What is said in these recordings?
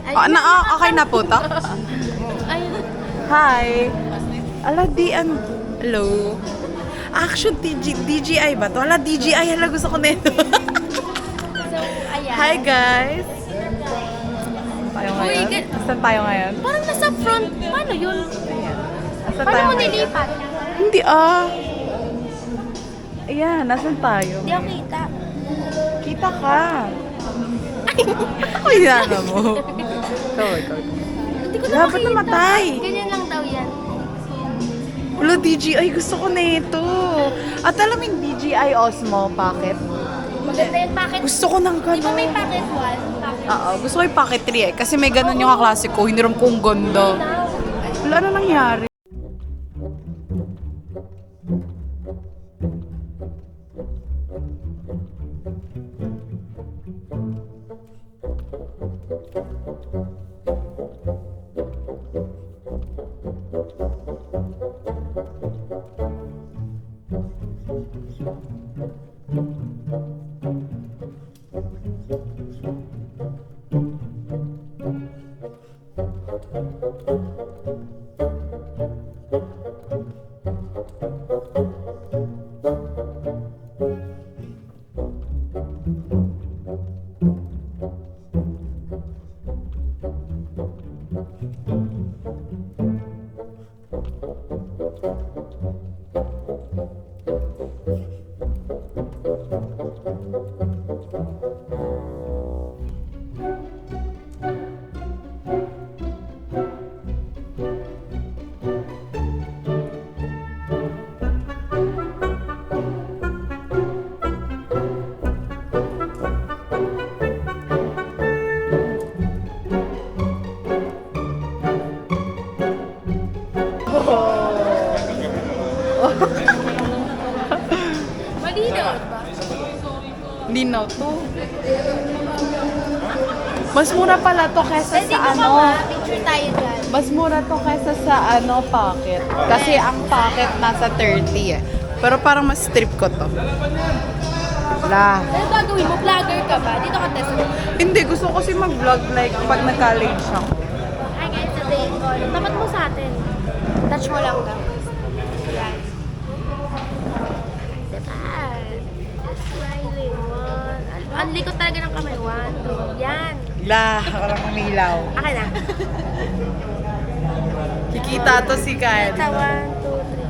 Okay na po to? Ayun. Hi. Hello. Action DJI ba to? DJI. Gusto ko na ito. So, ayan. Hi guys. Tayo ngayon? Saan tayo ngayon? Parang nasa front. Paano yun? Saan Paano tayo mo ngayon? nilipat? Hindi Ayan, nasan tayo? Hindi ako kita. Kita ka. Ay, yana mo. Ikaw. Hindi ko Dapat nakita. namatay. Ganyan lang daw yan. Wala, DJI. Gusto ko na ito. At alam mo yung DJI Osmo Pocket? Maganda yan. Bakit? Gusto ko ng Di ba gano'n. may packet 1? Packet Oo, gusto ko yung Pocket 3 eh. Kasi may ganun yung kaklase ko. Hiniram kong ganda. Wala na nangyari. Malinaw ba? Linaw to. Mas mura pala to kesa Pwede sa ko ano. picture tayo dyan. Mas mura to kesa sa ano pocket. Kasi ang pocket nasa 30 eh. Pero parang mas trip ko to. Wala. Ano gagawin mo? Vlogger ka ba? Dito ka test. Hindi, gusto ko kasi mag-vlog like pag nag-college ako. Hi guys, today ko. Tapat mo sa atin. Touch mo lang daw. Yan. Diba? Just smiling. One. Ang likot talaga ng kamay. 1, 2. Yan. La, parang umilaw. Akin na. Kikita to si Kyle. Ito, 1, 2, 3.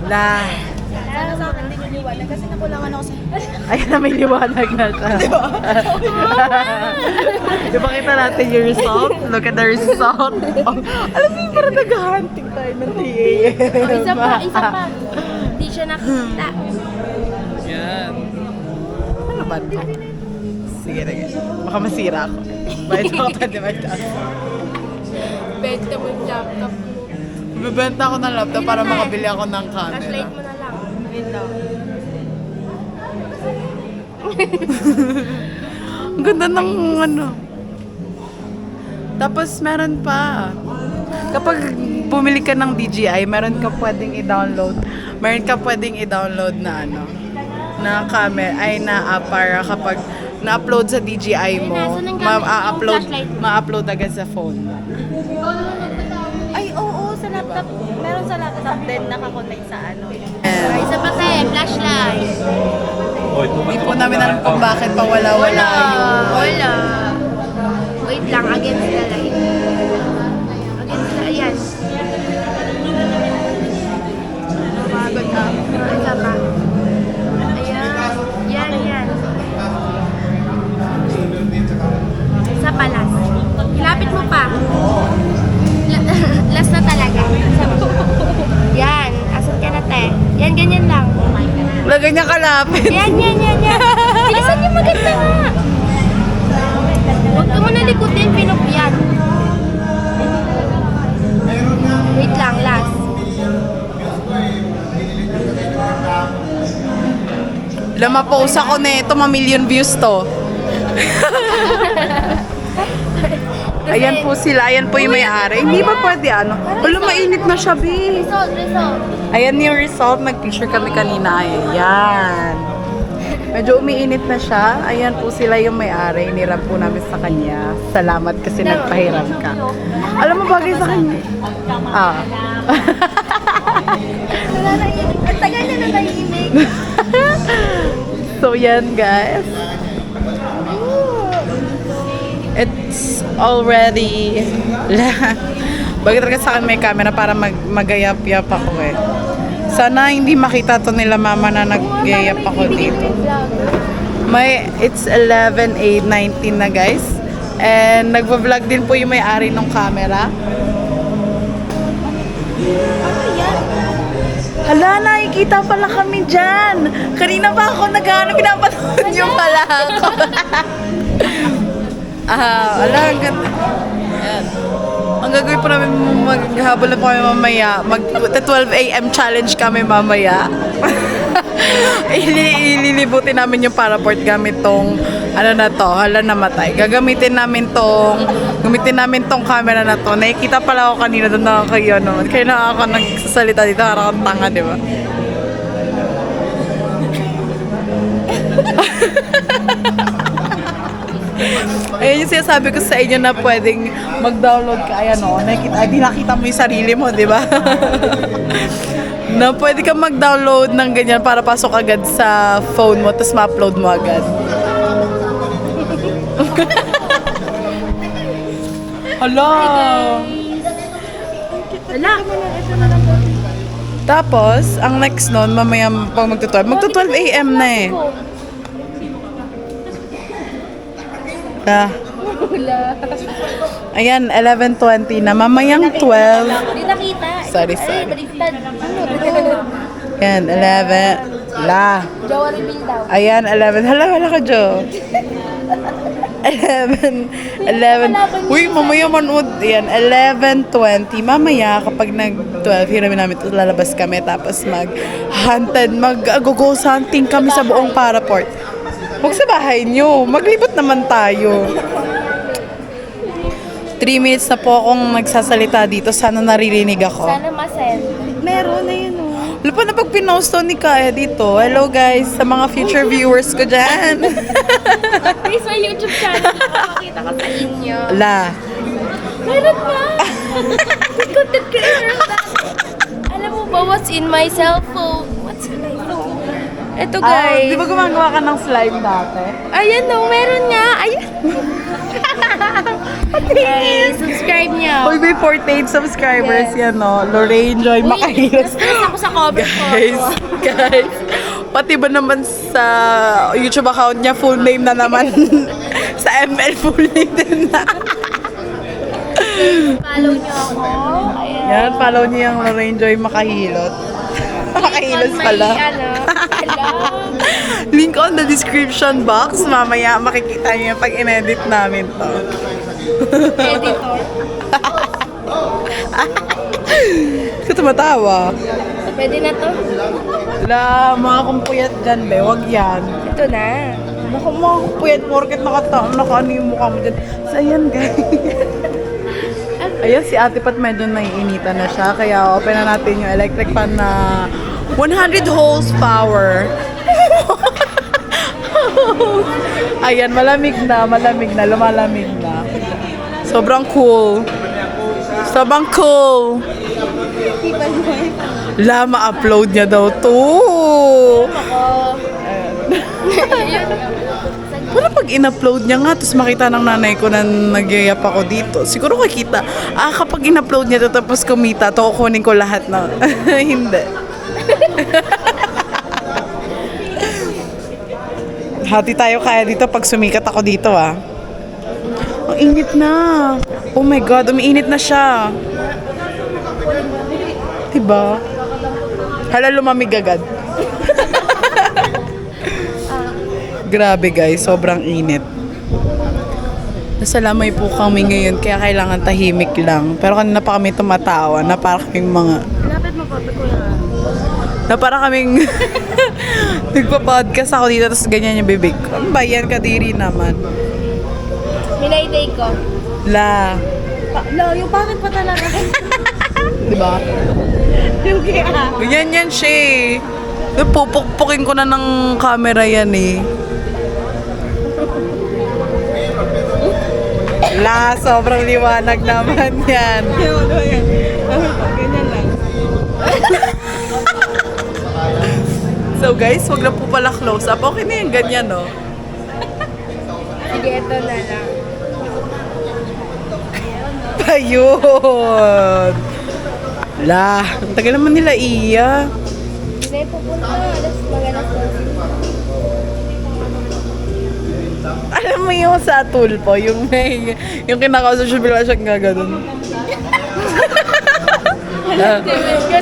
La. Sana sa akin hindi ko liwanag kasi nakulangan ako sa... Ayun na, may liwanag na siya. Di ba kita natin yung result? Look at the result. Oh, alam mo yung parang nag-hunting tayo ng 3 a.m. Isa pa. Hindi siya nakita. Yan. Ano ba ito? Sige. Baka masira ako. Bakit ako pa Benta mo yung laptop mo. Bibenta ako ng laptop para makabili ako ng camera. Flashlight mo na lang. Wait lang. Ang ganda ng ano. Tapos meron pa. Kapag bumili ka ng DJI, meron ka pwedeng i-download. Meron ka pwedeng i-download na ano, na camera, ay na app para kapag na-upload sa DJI mo, ma-upload agad sa phone. Ay, oo, sa laptop. Meron sa laptop din nakakonect sa ano. Isa pa tayo, flashlight. Hindi po namin alam kung bakit pa wala Wala. Wait lang, against the light. Ayan. Mabagod na. Isa pa. Ayan. Yan. Isa pa, last. Ilapit mo pa. Last na talaga. Yan. Asan ka na, te? Yan, ganyan lang. Lagay niya kalapit. Yan. Bilisan niyo maganda nga. Huwag ka muna likutin, pinupyan. Wait lang, last. Lama-post ako nito, ma-million views to. Ayan po sila, ayan po yung may-ari. Hindi ba pwede ano? Wala, mainit na siya, B. Result. Ayan yung result. Nag-picture kami kanina. Ayan. Medyo umiinit na siya. Ayan po sila yung may-ari. Niram po namin sa kanya. Salamat kasi nagpahiram ka. Alam mo bagay sa kanya? Ah. Ang tagal na nahihimik. So yan guys. It's already bagay talaga sa akin may camera para magayap-yap ako eh. Sana hindi makita to nila mama na nag-yap ako dito. It's 11:19 na guys. And nagva-vlog din po yung may-ari ng camera. Hala, nakikita pala kami dyan. Kanina pa ako nag-ano, pinapanood nyo pala ako. Ala, ang ganda. Ayan. Ang gagawin po namin, maghabol na po kami mamaya. Mag-12 a.m. challenge kami mamaya. Ililibutin namin yung paraport gamit tong, ano na to, hala namatay. Gamitin namin tong camera na to. Nakikita pala ako kanina doon na kayo naman. Kaya na ako nagsasalita dito, harap ang tanga, di ba? Ayun yung sinasabi ko sa inyo na pwedeng mag-download ka. Ayan o, nakita mo yung sarili mo, di ba? Na pwede kang mag-download ng ganyan para pasok agad sa phone mo, tapos ma-upload mo agad. Hala! Wala. Tapos, ang next nun, mamaya pag magto-12 a.m. na eh. Ayan, 11:20 na. Mamayang 12. Hindi nakita. Sorry. Baliktad. Ayan, 11. Jowa reveal daw. Ayan, 11. Hala ka, Jo. 11. Uy, mamaya manood. Ayan, 11:20. Mamaya, kapag nag-12, hiramin namin ito, lalabas kami. Tapos mag-ghost hunting kami sa buong paraport. Huwag sa bahay nyo. Maglibot naman tayo. 3 minutes na po akong nagsasalita dito. Sana naririnig ako. Sana masend. Meron na yun o. Lupa na pag pinost to ni Kaya dito. Hello guys, sa mga future viewers ko dyan. Please, my YouTube channel. Makakita ko sa inyo. La. Meron na. Content creator na. Alam mo ba what's in my cellphone? What's in my phone? Ito guys. Di ba gumagawa ka ng slime dati? Ayan o, meron nga. Ayan. Guys, subscribe niyo. Uy, may 48 subscribers yan, no? Lorraine Joy Macahilos. Stress ako sa cover ko. Guys. Pati ba naman sa YouTube account niya, full name na naman. Sa ML, full name din na. Follow niyo ako. Ayan. Yan, follow niyo yung Lorraine Joy Makahilot. Makahilos pala. Link on the description box. Mamaya makikita niyo pag in-edit namin to. Editor. Ka tumatawa. Pwede na to? La, mga kumpuyat dyan, be. Wag yan. Ito na. Naku, mga kumpuyat. Porket nakaano yung mukha mo dyan. So, ayan, guys. Ayan, si Ate Pat medyo naiinitan na siya. Kaya open na natin yung electric fan na 100 horsepower. Ayan, malamig na, lumalamig na. Sobrang cool. Sobrang cool. La, ma-upload niya daw to. Wala pag in-upload niya nga, tapos makita ng nanay ko na nagyayap ako dito. Siguro kakita. Kapag in-upload niya to, tapos kumita, to kukunin ko lahat na. Hindi. Hati tayo kaya dito pag sumikat ako dito, ah. Ang init na. Oh my God, umiinit na siya. Diba? Hala, lumamig agad. Grabe guys, sobrang init. Nasa lamay po kami ngayon, kaya kailangan tahimik lang. Pero kanina pa kami tumatawa na para kaming mga... Lapit mo po, kuya. Na para kaming... Nagpa-podcast ako dito, tapos ganyan yung bibig ko. Ano ba yan? Kadiri naman. Minayday ko. La. Yung bakit pa talaga? Diba? Yan siya eh. Pupukpukin ko na ng camera yan eh. Sobrang liwanag naman yan. Ganyan lang. So guys, wag na po pala close up. Okay na yung ganyan, no? Sige, ito na lang. Ayun! Ang tagal naman nila iya. Hindi, pupunta. Alas magalas na. Alam mo yung sa tulpo, yung kinakausap siya bigla siyang gaganon.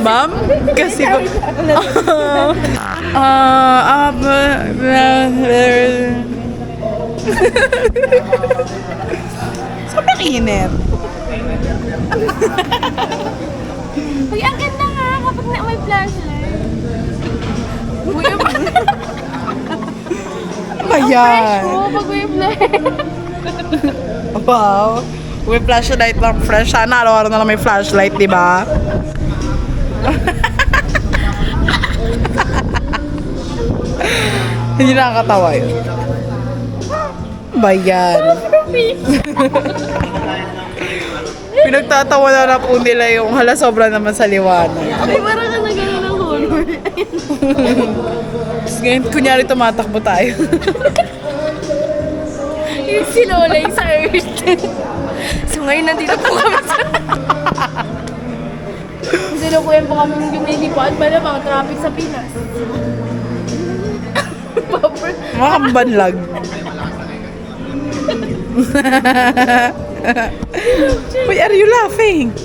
Ma'am? Kasi ba? Sobrang init. Uy, ang ganda nga kapag na may flashlight. Uy, ang Ano ba yan? oh, pag may flashlight. Wow. May flashlight lang fresh. Sana araw-araw na lang may flashlight, di ba? Hindi nakakatawa yun. Ba yan? Pinagtatawa na po nila yung hala sobra naman sa liwanag. Ay, parang ka na gano'n ng horror. Tapos ngayon, kunyari tumatakbo tayo. Yung sinolay sa earth. So ngayon, nandito po kami sa... Sinukuyan po kami yung nilipad. Bala mga traffic sa Pinas. Mga kambanlag. Why are you laughing?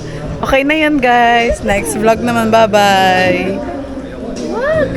Okay na yan guys. Next vlog naman. Bye-bye. Wag!